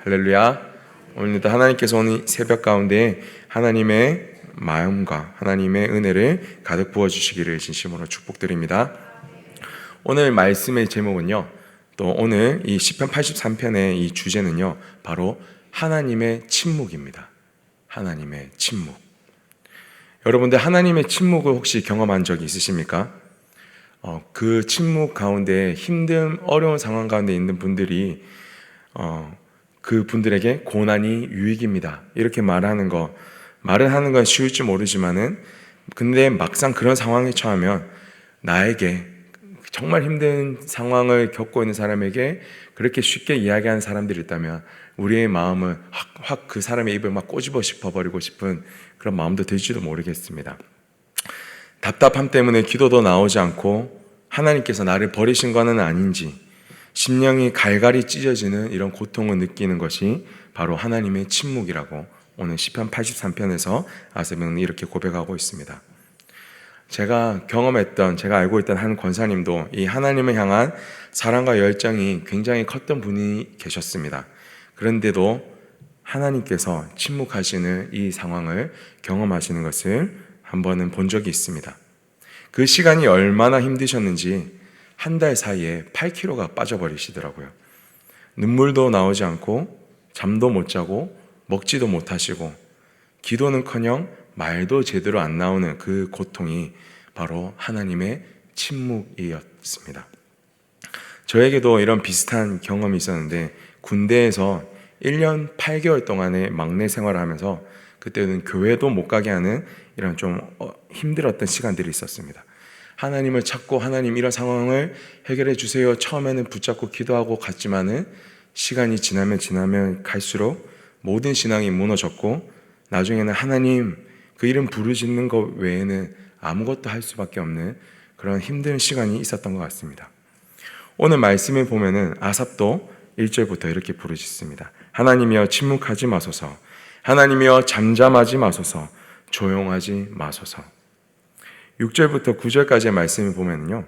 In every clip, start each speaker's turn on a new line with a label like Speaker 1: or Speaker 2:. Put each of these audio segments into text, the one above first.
Speaker 1: 할렐루야. 오늘도 하나님께서 오늘 새벽 가운데 하나님의 마음과 하나님의 은혜를 가득 부어주시기를 진심으로 축복드립니다. 오늘 말씀의 제목은요, 또 오늘 이 시편 83편의 이 주제는요, 바로 하나님의 침묵입니다. 하나님의 침묵. 여러분들 하나님의 침묵을 혹시 경험한 적이 있으십니까? 그 침묵 가운데 힘든 어려운 상황 가운데 있는 분들이 그 분들에게 고난이 유익입니다, 이렇게 말을 하는 건 쉬울지 모르지만은, 근데 막상 그런 상황에 처하면 나에게 정말 힘든 상황을 겪고 있는 사람에게 그렇게 쉽게 이야기하는 사람들이 있다면 우리의 마음은 확 그 사람의 입을 막 꼬집어 씹어버리고 싶은 그런 마음도 들지도 모르겠습니다. 답답함 때문에 기도도 나오지 않고 하나님께서 나를 버리신 것은 아닌지 심령이 갈갈이 찢어지는 이런 고통을 느끼는 것이 바로 하나님의 침묵이라고 오늘 시편 83편에서 아삽은 이렇게 고백하고 있습니다. 제가 알고 있던 한 권사님도 이 하나님을 향한 사랑과 열정이 굉장히 컸던 분이 계셨습니다. 그런데도 하나님께서 침묵하시는 이 상황을 경험하시는 것을 한 번은 본 적이 있습니다. 그 시간이 얼마나 힘드셨는지 한 달 사이에 8kg가 빠져버리시더라고요. 눈물도 나오지 않고 잠도 못 자고 먹지도 못하시고 기도는커녕 말도 제대로 안 나오는 그 고통이 바로 하나님의 침묵이었습니다. 저에게도 이런 비슷한 경험이 있었는데, 군대에서 1년 8개월 동안의 막내 생활을 하면서 그때는 교회도 못 가게 하는 이런 좀 힘들었던 시간들이 있었습니다. 하나님을 찾고 하나님 이런 상황을 해결해 주세요 처음에는 붙잡고 기도하고 갔지만은 시간이 지나면 갈수록 모든 신앙이 무너졌고 나중에는 하나님 그 이름 부르짖는 것 외에는 아무것도 할 수밖에 없는 그런 힘든 시간이 있었던 것 같습니다. 오늘 말씀에 보면은 아삽도 1절부터 이렇게 부르짖습니다. 하나님이여 침묵하지 마소서, 하나님이여 잠잠하지 마소서, 조용하지 마소서. 6절부터 9절까지의 말씀을 보면요,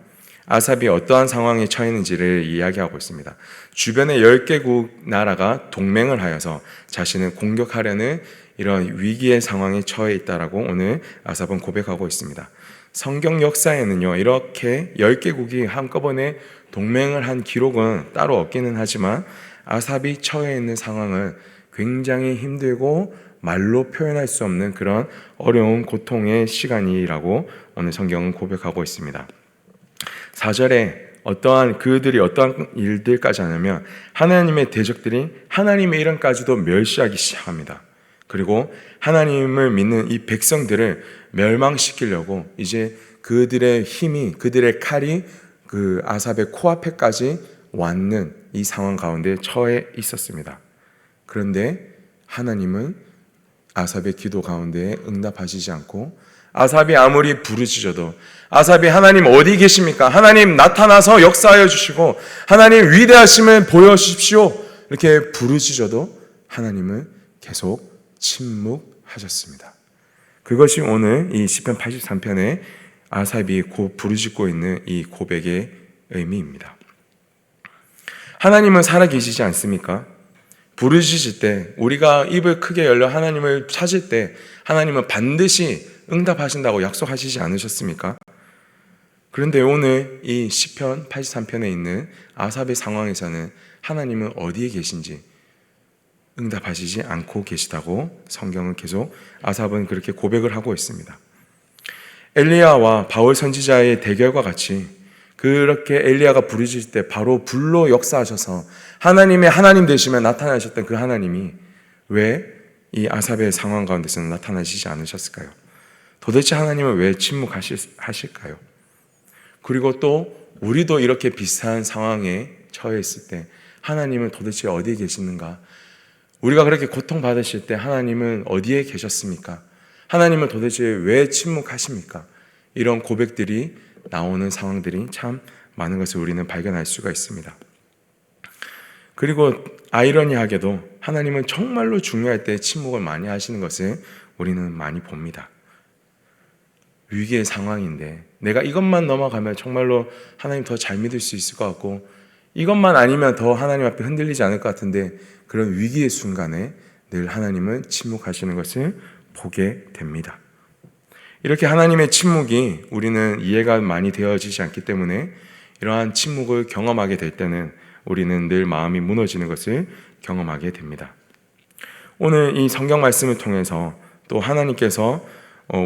Speaker 1: 아삽이 어떠한 상황에 처했는지를 이야기하고 있습니다. 주변의 10개국 나라가 동맹을 하여서 자신을 공격하려는 이런 위기의 상황에 처해 있다라고 오늘 아삽은 고백하고 있습니다. 성경 역사에는요, 이렇게 10개국이 한꺼번에 동맹을 한 기록은 따로 없기는 하지만 아삽이 처해 있는 상황은 굉장히 힘들고 말로 표현할 수 없는 그런 어려운 고통의 시간이라고 오늘 성경은 고백하고 있습니다. 4절에 그들이 어떠한 일들까지 하냐면 하나님의 대적들이 하나님의 이름까지도 멸시하기 시작합니다. 그리고 하나님을 믿는 이 백성들을 멸망시키려고 이제 그들의 힘이, 그들의 칼이 그 아삽의 코앞에까지 왔는 이 상황 가운데 처해 있었습니다. 그런데 하나님은 아삽의 기도 가운데 응답하시지 않고, 아삽이 아무리 부르짖어도, 아삽이 하나님 어디 계십니까? 하나님 나타나서 역사하여 주시고 하나님 위대하심을 보여주십시오, 이렇게 부르짖어도 하나님은 계속 침묵하셨습니다. 그것이 오늘 이 시편 83편에 아삽이 부르짖고 있는 이 고백의 의미입니다. 하나님은 살아계시지 않습니까? 부르짖을 때, 우리가 입을 크게 열려 하나님을 찾을 때 하나님은 반드시 응답하신다고 약속하시지 않으셨습니까? 그런데 오늘 이 시편 83편에 있는 아삽의 상황에서는 하나님은 어디에 계신지 응답하시지 않고 계시다고 성경은 계속, 아삽은 그렇게 고백을 하고 있습니다. 엘리야와 바울 선지자의 대결과 같이 그렇게 엘리야가 부르짖을 때 바로 불로 역사하셔서 하나님의 하나님 되시며 나타나셨던 그 하나님이 왜 이 아삽의 상황 가운데서는 나타나시지 않으셨을까요? 도대체 하나님은 왜 침묵하실까요? 그리고 또 우리도 이렇게 비슷한 상황에 처해 있을 때 하나님은 도대체 어디에 계시는가? 우리가 그렇게 고통받으실 때 하나님은 어디에 계셨습니까? 하나님은 도대체 왜 침묵하십니까? 이런 고백들이 나오는 상황들이 참 많은 것을 우리는 발견할 수가 있습니다. 그리고 아이러니하게도 하나님은 정말로 중요할 때 침묵을 많이 하시는 것을 우리는 많이 봅니다. 위기의 상황인데 내가 이것만 넘어가면 정말로 하나님 더 잘 믿을 수 있을 것 같고, 이것만 아니면 더 하나님 앞에 흔들리지 않을 것 같은데 그런 위기의 순간에 늘 하나님은 침묵하시는 것을 보게 됩니다. 이렇게 하나님의 침묵이 우리는 이해가 많이 되어지지 않기 때문에 이러한 침묵을 경험하게 될 때는 우리는 늘 마음이 무너지는 것을 경험하게 됩니다. 오늘 이 성경 말씀을 통해서 또 하나님께서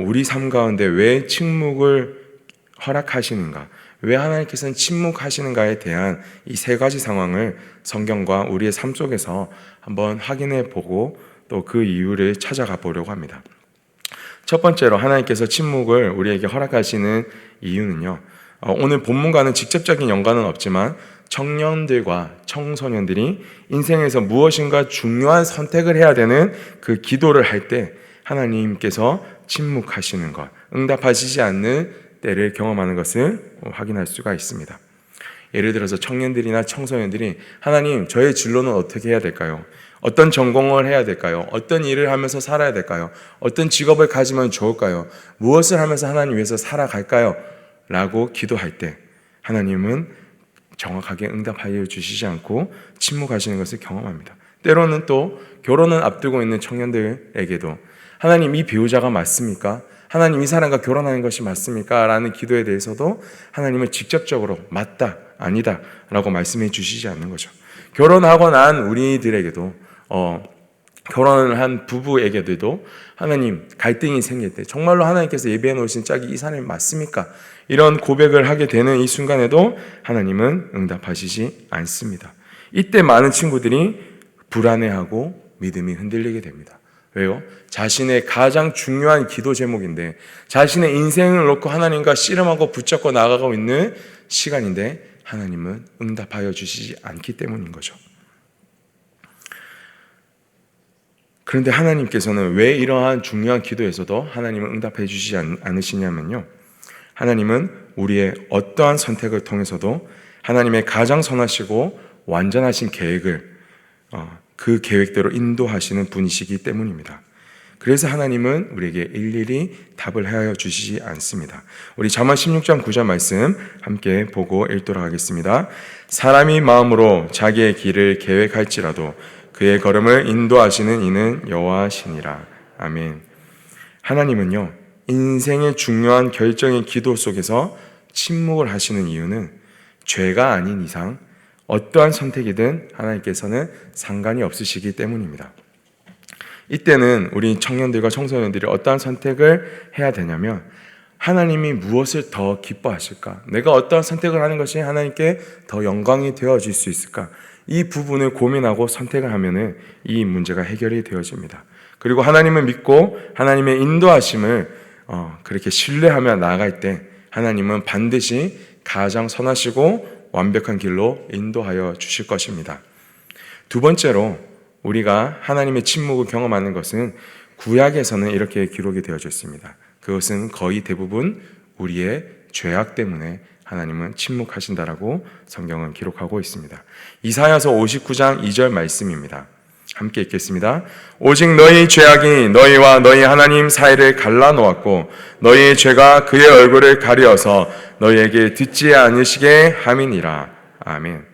Speaker 1: 우리 삶 가운데 왜 침묵을 허락하시는가, 왜 하나님께서는 침묵하시는가에 대한 이 세 가지 상황을 성경과 우리의 삶 속에서 한번 확인해 보고 또 그 이유를 찾아가 보려고 합니다. 첫 번째로 하나님께서 침묵을 우리에게 허락하시는 이유는요, 오늘 본문과는 직접적인 연관은 없지만 청년들과 청소년들이 인생에서 무엇인가 중요한 선택을 해야 되는 그 기도를 할 때 하나님께서 침묵하시는 것, 응답하시지 않는 때를 경험하는 것을 확인할 수가 있습니다. 예를 들어서 청년들이나 청소년들이 하나님, 저의 진로는 어떻게 해야 될까요? 어떤 전공을 해야 될까요? 어떤 일을 하면서 살아야 될까요? 어떤 직업을 가지면 좋을까요? 무엇을 하면서 하나님 위해서 살아갈까요? 라고 기도할 때 하나님은 정확하게 응답하여 주시지 않고 침묵하시는 것을 경험합니다. 때로는 또 결혼을 앞두고 있는 청년들에게도 하나님, 이 배우자가 맞습니까? 하나님, 이 사람과 결혼하는 것이 맞습니까? 라는 기도에 대해서도 하나님은 직접적으로 맞다, 아니다 라고 말씀해 주시지 않는 거죠. 결혼하고 난 우리들에게도 결혼을 한 부부에게도 하나님, 갈등이 생길 때 정말로 하나님께서 예비해 놓으신 짝이 이 사람이 맞습니까? 이런 고백을 하게 되는 이 순간에도 하나님은 응답하시지 않습니다. 이때 많은 친구들이 불안해하고 믿음이 흔들리게 됩니다. 왜요? 자신의 가장 중요한 기도 제목인데, 자신의 인생을 놓고 하나님과 씨름하고 붙잡고 나아가고 있는 시간인데 하나님은 응답하여 주시지 않기 때문인 거죠. 그런데 하나님께서는 왜 이러한 중요한 기도에서도 하나님은 응답해 주시지 않으시냐면요, 하나님은 우리의 어떠한 선택을 통해서도 하나님의 가장 선하시고 완전하신 계획을 그 계획대로 인도하시는 분이시기 때문입니다. 그래서 하나님은 우리에게 일일이 답을 하여 주시지 않습니다. 우리 잠언 16장 9절 말씀 함께 보고 읽도록 하겠습니다. 사람이 마음으로 자기의 길을 계획할지라도 그의 걸음을 인도하시는 이는 여호와시니라. 아멘. 하나님은요, 인생의 중요한 결정의 기도 속에서 침묵을 하시는 이유는 죄가 아닌 이상 어떠한 선택이든 하나님께서는 상관이 없으시기 때문입니다. 이때는 우리 청년들과 청소년들이 어떠한 선택을 해야 되냐면, 하나님이 무엇을 더 기뻐하실까? 내가 어떠한 선택을 하는 것이 하나님께 더 영광이 되어질 수 있을까? 이 부분을 고민하고 선택을 하면은 이 문제가 해결이 되어집니다. 그리고 하나님을 믿고 하나님의 인도하심을 그렇게 신뢰하며 나아갈 때 하나님은 반드시 가장 선하시고 완벽한 길로 인도하여 주실 것입니다. 두 번째로 우리가 하나님의 침묵을 경험하는 것은 구약에서는 이렇게 기록이 되어져 있습니다. 그것은 거의 대부분 우리의 죄악 때문에 하나님은 침묵하신다라고 성경은 기록하고 있습니다. 이사야서 59장 2절 말씀입니다. 함께 읽겠습니다. 오직 너희 죄악이 너희와 너희 하나님 사이를 갈라놓았고 너희의 죄가 그의 얼굴을 가리어서 너희에게 듣지 않으시게 함이니라. 아멘.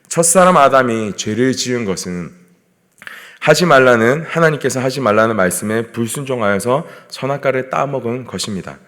Speaker 1: 첫사람 아담이 죄를 지은 것은 하지 말라는, 하나님께서 하지 말라는 말씀에 불순종하여서 선악과를 따먹은 것입니다.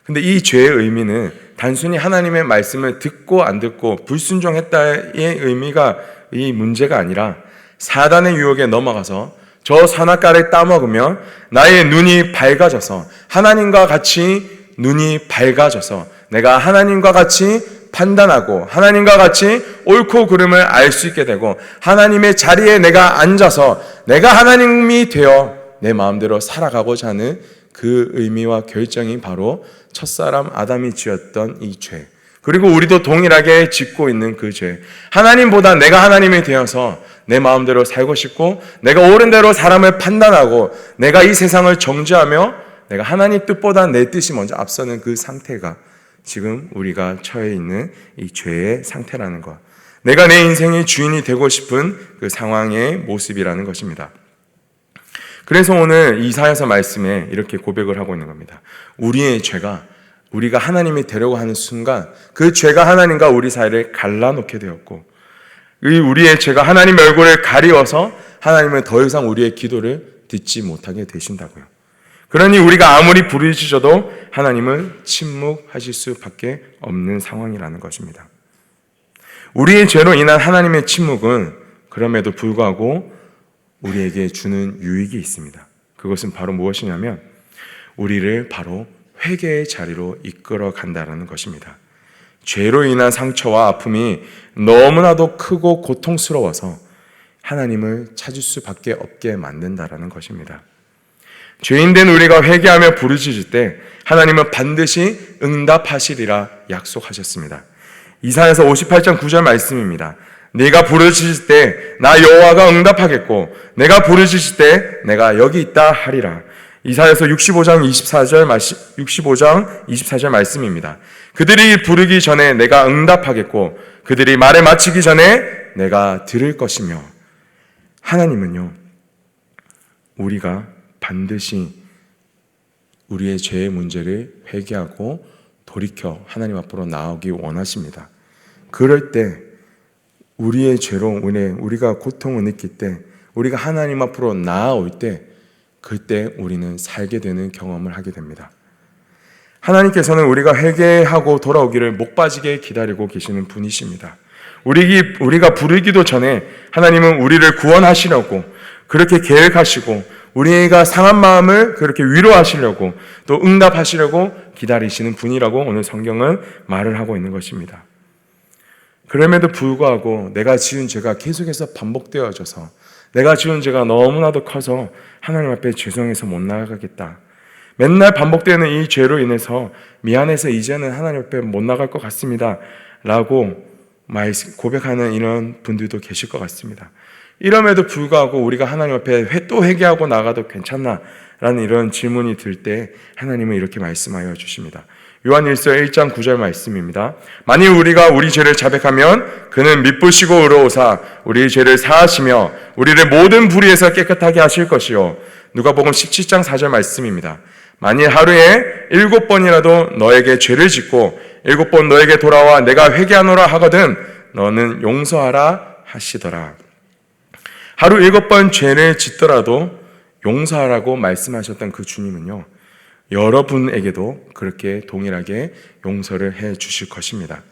Speaker 1: 근데 이 죄의 의미는 단순히 하나님의 말씀을 듣고 안 듣고 불순종했다의 의미가, 이 문제가 아니라 사단의 유혹에 넘어가서 저 선악과를 따먹으면 나의 눈이 밝아져서, 하나님과 같이 눈이 밝아져서 내가 하나님과 같이 판단하고 하나님과 같이 옳고 그름을 알 수 있게 되고, 하나님의 자리에 내가 앉아서 내가 하나님이 되어 내 마음대로 살아가고자 하는 그 의미와 결정이 바로 첫사람 아담이 지었던 이 죄, 그리고 우리도 동일하게 짓고 있는 그 죄, 하나님보다 내가 하나님이 되어서 내 마음대로 살고 싶고 내가 옳은 대로 사람을 판단하고 내가 이 세상을 정죄하며 내가 하나님 뜻보다 내 뜻이 먼저 앞서는 그 상태가 지금 우리가 처해 있는 이 죄의 상태라는 것, 내가 내 인생의 주인이 되고 싶은 그 상황의 모습이라는 것입니다. 그래서 오늘 이사야서 말씀에 이렇게 고백을 하고 있는 겁니다. 우리의 죄가, 우리가 하나님이 되려고 하는 순간 그 죄가 하나님과 우리 사이를 갈라놓게 되었고, 우리의 죄가 하나님의 얼굴을 가리워서 하나님은 더 이상 우리의 기도를 듣지 못하게 되신다고요. 그러니 우리가 아무리 부르짖어도 하나님은 침묵하실 수밖에 없는 상황이라는 것입니다. 우리의 죄로 인한 하나님의 침묵은 그럼에도 불구하고 우리에게 주는 유익이 있습니다. 그것은 바로 무엇이냐면 우리를 바로 회개의 자리로 이끌어 간다는 것입니다. 죄로 인한 상처와 아픔이 너무나도 크고 고통스러워서 하나님을 찾을 수밖에 없게 만든다는 것입니다. 죄인된 우리가 회개하며 부르짖을 때 하나님은 반드시 응답하시리라 약속하셨습니다. 이사야서 58장 9절 말씀입니다. 네가 부르짖을 때 나 여호와가 응답하겠고 내가 부르짖을 때 내가 여기 있다 하리라. 이사야서 65장 24절 말씀입니다. 그들이 부르기 전에 내가 응답하겠고 그들이 말을 마치기 전에 내가 들을 것이며, 하나님은요, 우리가 반드시 우리의 죄의 문제를 회개하고 돌이켜 하나님 앞으로 나오기 원하십니다. 그럴 때 우리의 죄로 우리가 고통을 느낄 때, 우리가 하나님 앞으로 나아올 때, 그때 우리는 살게 되는 경험을 하게 됩니다. 하나님께서는 우리가 회개하고 돌아오기를 목 빠지게 기다리고 계시는 분이십니다. 우리가 부르기도 전에 하나님은 우리를 구원하시려고 그렇게 계획하시고, 우리가 상한 마음을 그렇게 위로하시려고 또 응답하시려고 기다리시는 분이라고 오늘 성경은 말을 하고 있는 것입니다. 그럼에도 불구하고 내가 지은 죄가 계속해서 반복되어져서, 내가 지은 죄가 너무나도 커서 하나님 앞에 죄송해서 못 나아가겠다, 맨날 반복되는 이 죄로 인해서 미안해서 이제는 하나님 앞에 못 나갈 것 같습니다 라고 고백하는 이런 분들도 계실 것 같습니다. 이럼에도 불구하고 우리가 하나님 앞에 또 회개하고 나가도 괜찮나? 라는 이런 질문이 들 때 하나님은 이렇게 말씀하여 주십니다. 요한일서 1장 9절 말씀입니다. 만일 우리가 우리 죄를 자백하면 그는 미쁘시고 의로우사 우리 죄를 사하시며 우리를 모든 불의에서 깨끗하게 하실 것이요. 누가복음 17장 4절 말씀입니다. 만일 하루에 7번이라도 너에게 죄를 짓고 7번 너에게 돌아와 내가 회개하노라 하거든 너는 용서하라 하시더라. 하루 7번 죄를 짓더라도 용서하라고 말씀하셨던 그 주님은요, 여러분에게도 그렇게 동일하게 용서를 해 주실 것입니다.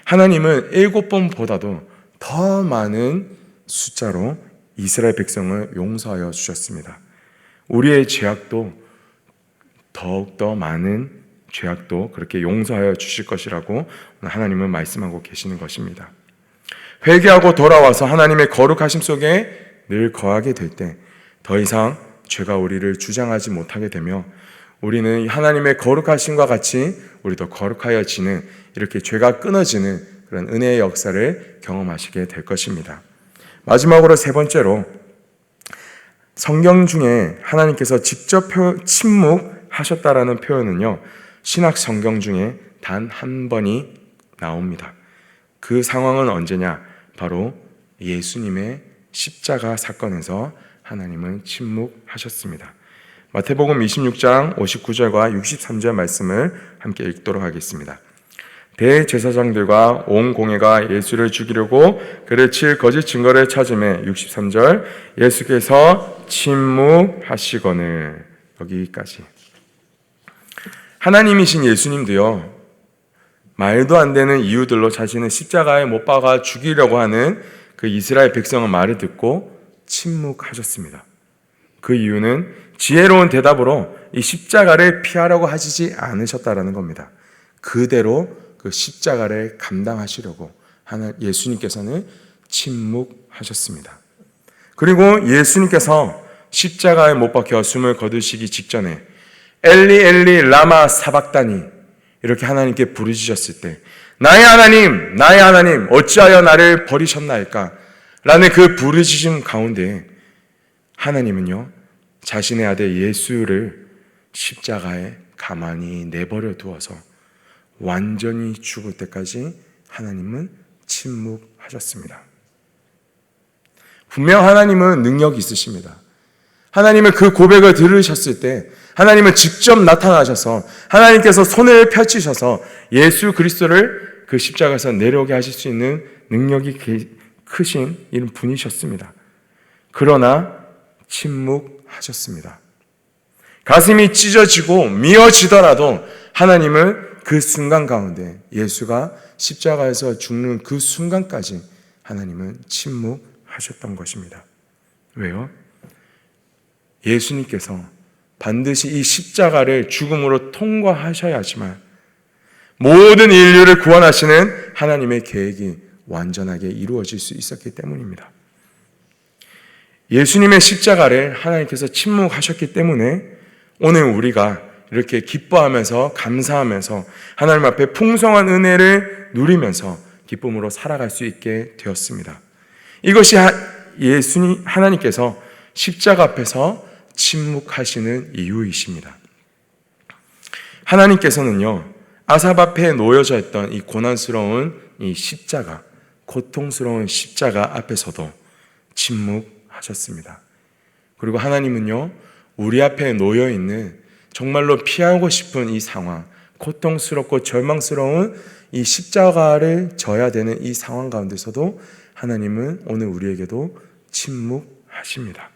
Speaker 1: 하나님은 7번보다도 더 많은 숫자로 이스라엘 백성을 용서하여 주셨습니다. 우리의 죄악도 더욱더 많은 죄악도 그렇게 용서하여 주실 것이라고 하나님은 말씀하고 계시는 것입니다. 회개하고 돌아와서 하나님의 거룩하심 속에 늘 거하게 될 때 더 이상 죄가 우리를 주장하지 못하게 되며 우리는 하나님의 거룩하심과 같이 우리도 거룩하여지는, 이렇게 죄가 끊어지는 그런 은혜의 역사를 경험하시게 될 것입니다. 마지막으로 세 번째로, 성경 중에 하나님께서 직접 침묵하셨다라는 표현은요, 신약 성경 중에 단 한 번이 나옵니다. 그 상황은 언제냐? 바로 예수님의 십자가 사건에서 하나님은 침묵하셨습니다. 마태복음 26장 59절과 63절 말씀을 함께 읽도록 하겠습니다. 대제사장들과 온 공회가 예수를 죽이려고 그를 칠 거짓 증거를 찾음에 63절 예수께서 침묵하시거늘. 여기까지. 하나님이신 예수님도요, 말도 안 되는 이유들로 자신을 십자가에 못 박아 죽이려고 하는 그 이스라엘 백성의 말을 듣고 침묵하셨습니다. 그 이유는 지혜로운 대답으로 이 십자가를 피하려고 하시지 않으셨다라는 겁니다. 그대로 그 십자가를 감당하시려고 예수님께서는 침묵하셨습니다. 그리고 예수님께서 십자가에 못 박혀 숨을 거두시기 직전에 엘리 엘리 라마 사박다니 이렇게 하나님께 부르짖었을 때, 나의 하나님, 나의 하나님, 어찌하여 나를 버리셨나이까? 라는 그 부르짖음 가운데 하나님은요, 자신의 아들 예수를 십자가에 가만히 내버려 두어서 완전히 죽을 때까지 하나님은 침묵하셨습니다. 분명 하나님은 능력이 있으십니다. 하나님은 그 고백을 들으셨을 때 하나님은 직접 나타나셔서 하나님께서 손을 펼치셔서 예수 그리스도를 그 십자가에서 내려오게 하실 수 있는 능력이 크신 이런 분이셨습니다. 그러나 침묵하셨습니다. 가슴이 찢어지고 미어지더라도 하나님은 그 순간 가운데, 예수가 십자가에서 죽는 그 순간까지 하나님은 침묵하셨던 것입니다. 왜요? 예수님께서 반드시 이 십자가를 죽음으로 통과하셔야지만 모든 인류를 구원하시는 하나님의 계획이 완전하게 이루어질 수 있었기 때문입니다. 예수님의 십자가를 하나님께서 침묵하셨기 때문에 오늘 우리가 이렇게 기뻐하면서 감사하면서 하나님 앞에 풍성한 은혜를 누리면서 기쁨으로 살아갈 수 있게 되었습니다. 이것이 예수님 하나님께서 십자가 앞에서 침묵하시는 이유이십니다. 하나님께서는요, 아삽 앞에 놓여져 있던 이 고난스러운 이 십자가, 고통스러운 십자가 앞에서도 침묵하셨습니다. 그리고 하나님은요, 우리 앞에 놓여 있는 정말로 피하고 싶은 이 상황, 고통스럽고 절망스러운 이 십자가를 져야 되는 이 상황 가운데서도 하나님은 오늘 우리에게도 침묵하십니다.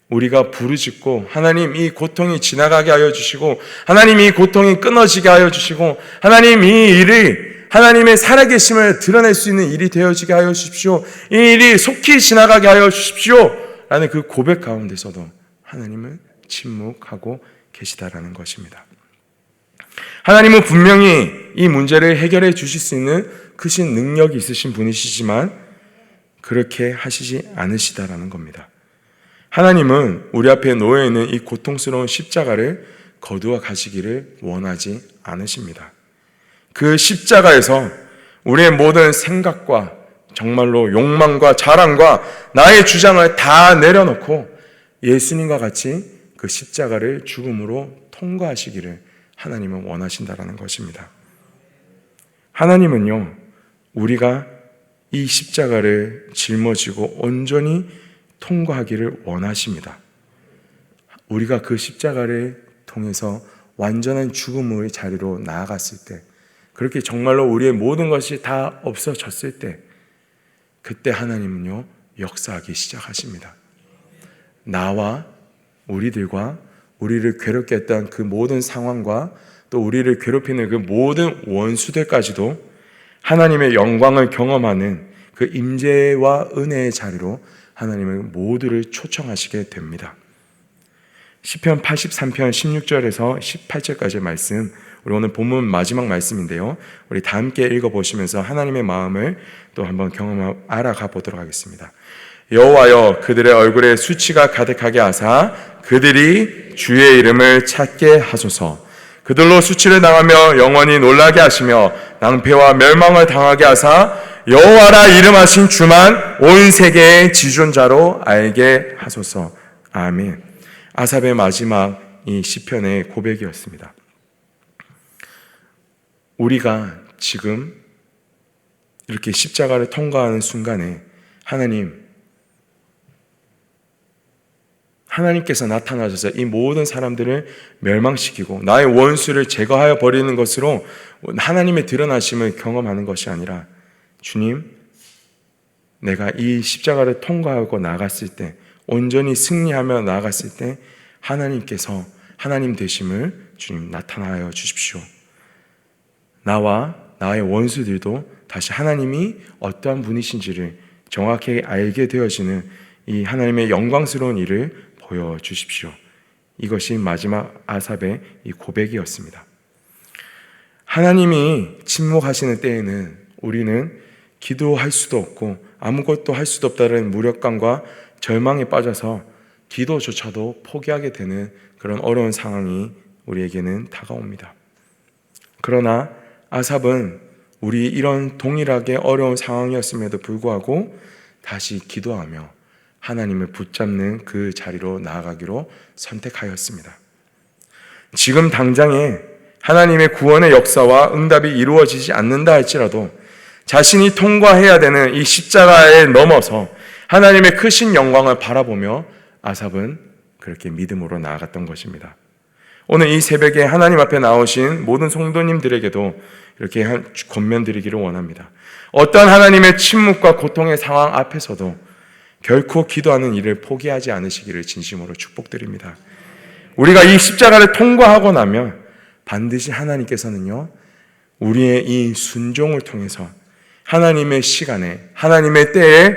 Speaker 1: 우리가 부르짖고 하나님 이 고통이 지나가게 하여 주시고, 하나님 이 고통이 끊어지게 하여 주시고, 하나님 이 일이 하나님의 살아계심을 드러낼 수 있는 일이 되어지게 하여 주십시오, 이 일이 속히 지나가게 하여 주십시오 라는 그 고백 가운데서도 하나님은 침묵하고 계시다라는 것입니다. 하나님은 분명히 이 문제를 해결해 주실 수 있는 크신 능력이 있으신 분이시지만 그렇게 하시지 않으시다라는 겁니다. 하나님은 우리 앞에 놓여있는 이 고통스러운 십자가를 거두어 가시기를 원하지 않으십니다. 그 십자가에서 우리의 모든 생각과 정말로 욕망과 자랑과 나의 주장을 다 내려놓고 예수님과 같이 그 십자가를 죽음으로 통과하시기를 하나님은 원하신다라는 것입니다. 하나님은요, 우리가 이 십자가를 짊어지고 온전히 통과하기를 원하십니다. 우리가 그 십자가를 통해서 완전한 죽음의 자리로 나아갔을 때, 그렇게 정말로 우리의 모든 것이 다 없어졌을 때, 그때 하나님은요, 역사하기 시작하십니다. 나와 우리들과 우리를 괴롭게 했던 그 모든 상황과 또 우리를 괴롭히는 그 모든 원수들까지도 하나님의 영광을 경험하는 그 임재와 은혜의 자리로 하나님은 모두를 초청하시게 됩니다. 시편 83편 16절에서 18절까지의 말씀, 우리 오늘 본문 마지막 말씀인데요, 우리 다 함께 읽어보시면서 하나님의 마음을 또 한번 알아가 보도록 하겠습니다. 여호와여, 그들의 얼굴에 수치가 가득하게 하사 그들이 주의 이름을 찾게 하소서. 그들로 수치를 당하며 영원히 놀라게 하시며 낭패와 멸망을 당하게 하사 여호와라 이름하신 주만 온 세계의 지존자로 알게 하소서. 아멘. 아삽의 마지막 이 시편의 고백이었습니다. 우리가 지금 이렇게 십자가를 통과하는 순간에 하나님께서 나타나셔서 이 모든 사람들을 멸망시키고 나의 원수를 제거하여 버리는 것으로 하나님의 드러나심을 경험하는 것이 아니라, 주님, 내가 이 십자가를 통과하고 나갔을 때, 온전히 승리하며 나아갔을 때 하나님께서 하나님 되심을 주님 나타나여 주십시오. 나와 나의 원수들도 다시 하나님이 어떠한 분이신지를 정확히 알게 되어지는 이 하나님의 영광스러운 일을 보여주십시오. 이것이 마지막 아삽의 이 고백이었습니다. 하나님이 침묵하시는 때에는 우리는 기도할 수도 없고 아무것도 할 수도 없다는 무력감과 절망에 빠져서 기도조차도 포기하게 되는 그런 어려운 상황이 우리에게는 다가옵니다. 그러나 아삽은 우리 이런 동일하게 어려운 상황이었음에도 불구하고 다시 기도하며 하나님을 붙잡는 그 자리로 나아가기로 선택하였습니다. 지금 당장에 하나님의 구원의 역사와 응답이 이루어지지 않는다 할지라도 자신이 통과해야 되는 이 십자가에 넘어서 하나님의 크신 영광을 바라보며 아삽은 그렇게 믿음으로 나아갔던 것입니다. 오늘 이 새벽에 하나님 앞에 나오신 모든 성도님들에게도 이렇게 권면드리기를 원합니다. 어떤 하나님의 침묵과 고통의 상황 앞에서도 결코 기도하는 일을 포기하지 않으시기를 진심으로 축복드립니다. 우리가 이 십자가를 통과하고 나면 반드시 하나님께서는요, 우리의 이 순종을 통해서 하나님의 시간에, 하나님의 때에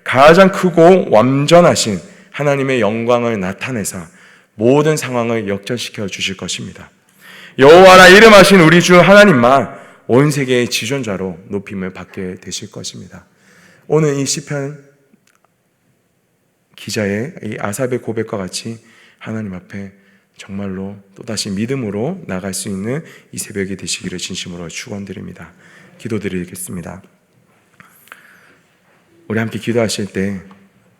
Speaker 1: 가장 크고 완전하신 하나님의 영광을 나타내사 모든 상황을 역전시켜 주실 것입니다. 여호와라 이름하신 우리 주 하나님만 온 세계의 지존자로 높임을 받게 되실 것입니다. 오늘 이 시편 기자의 이 아삽의 고백과 같이 하나님 앞에 정말로 또다시 믿음으로 나갈 수 있는 이 새벽이 되시기를 진심으로 축원드립니다. 기도드리겠습니다. 우리 함께 기도하실 때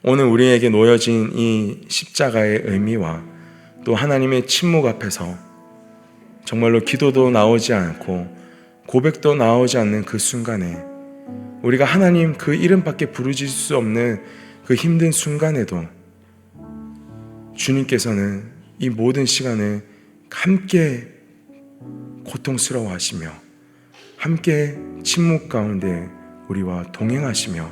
Speaker 1: 오늘 우리에게 놓여진 이 십자가의 의미와 또 하나님의 침묵 앞에서 정말로 기도도 나오지 않고 고백도 나오지 않는 그 순간에 우리가 하나님 그 이름밖에 부르질 수 없는 그 힘든 순간에도 주님께서는 이 모든 시간을 함께 고통스러워하시며 함께 침묵 가운데 우리와 동행하시며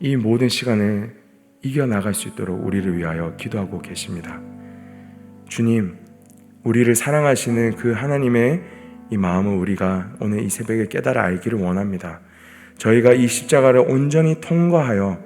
Speaker 1: 이 모든 시간을 이겨나갈 수 있도록 우리를 위하여 기도하고 계십니다. 주님, 우리를 사랑하시는 그 하나님의 이 마음을 우리가 오늘 이 새벽에 깨달아 알기를 원합니다. 저희가 이 십자가를 온전히 통과하여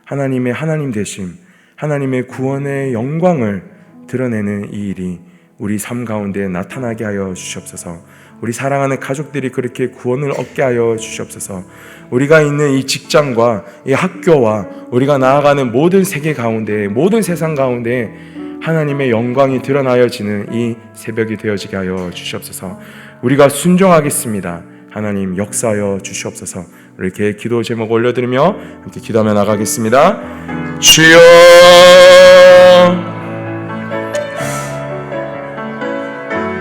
Speaker 1: 하나님의 하나님 되심, 하나님의 구원의 영광을 드러내는 이 일이 우리 삶 가운데 나타나게 하여 주시옵소서. 우리 사랑하는 가족들이 그렇게 구원을 얻게 하여 주시옵소서. 우리가 있는 이 직장과 이 학교와 우리가 나아가는 모든 세계 가운데, 모든 세상 가운데 하나님의 영광이 드러나여지는 이 새벽이 되어지게 하여 주시옵소서. 우리가 순종하겠습니다. 하나님 역사하여 주시옵소서. 이렇게 기도 제목 올려드리며 함께 기도하며 나가겠습니다. 주여,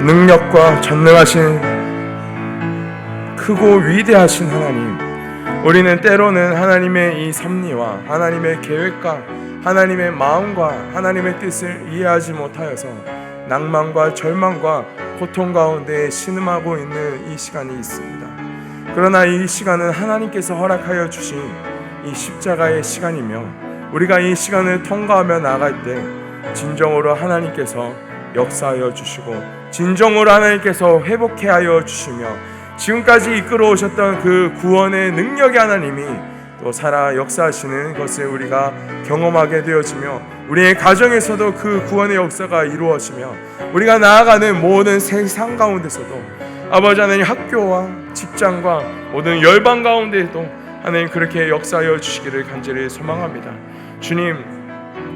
Speaker 1: 능력과 전능하신 크고 위대하신 하나님, 우리는 때로는 하나님의 이 섭리와 하나님의 계획과 하나님의 마음과 하나님의 뜻을 이해하지 못하여서 낭만과 절망과 고통 가운데 신음하고 있는 이 시간이 있습니다. 그러나 이 시간은 하나님께서 허락하여 주신 이 십자가의 시간이며 우리가 이 시간을 통과하며 나갈 때 진정으로 하나님께서 역사하여 주시고 진정으로 하나님께서 회복해 하여 주시며 지금까지 이끌어 오셨던 그 구원의 능력의 하나님이 또 살아 역사하시는 것을 우리가 경험하게 되어지며 우리의 가정에서도 그 구원의 역사가 이루어지며 우리가 나아가는 모든 세상 가운데서도 아버지 하나님 학교와 직장과 모든 열방 가운데에도 하나님 그렇게 역사하여 주시기를 간절히 소망합니다. 주님,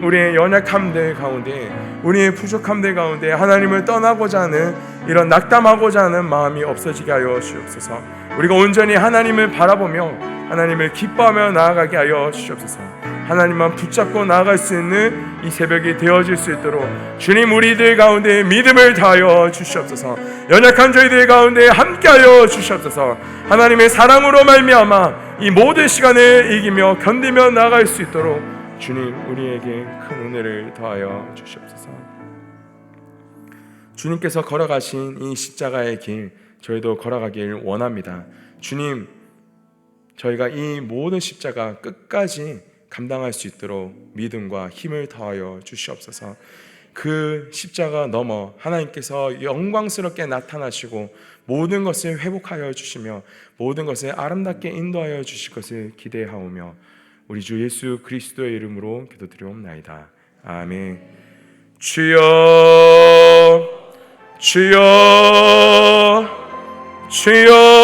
Speaker 1: 우리의 연약함들 가운데 우리의 부족함들 가운데 하나님을 떠나고자 하는 이런 낙담하고자 하는 마음이 없어지게 하여 주옵소서. 우리가 온전히 하나님을 바라보며 하나님을 기뻐하며 나아가게 하여 주옵소서. 하나님만 붙잡고 나아갈 수 있는 이 새벽이 되어질 수 있도록 주님 우리들 가운데 믿음을 다하여 주시옵소서. 연약한 저희들 가운데 함께하여 주시옵소서. 하나님의 사랑으로 말미암아 이 모든 시간을 이기며 견디며 나아갈 수 있도록 주님 우리에게 큰 은혜를 더하여 주시옵소서. 주님께서 걸어가신 이 십자가의 길 저희도 걸어가길 원합니다. 주님, 저희가 이 모든 십자가 끝까지 감당할 수 있도록 믿음과 힘을 더하여 주시옵소서. 그 십자가 넘어 하나님께서 영광스럽게 나타나시고 모든 것을 회복하여 주시며 모든 것을 아름답게 인도하여 주실 것을 기대하오며 우리 주 예수 그리스도의 이름으로 기도드리옵나이다. 아멘. 주여, 주여, 주여.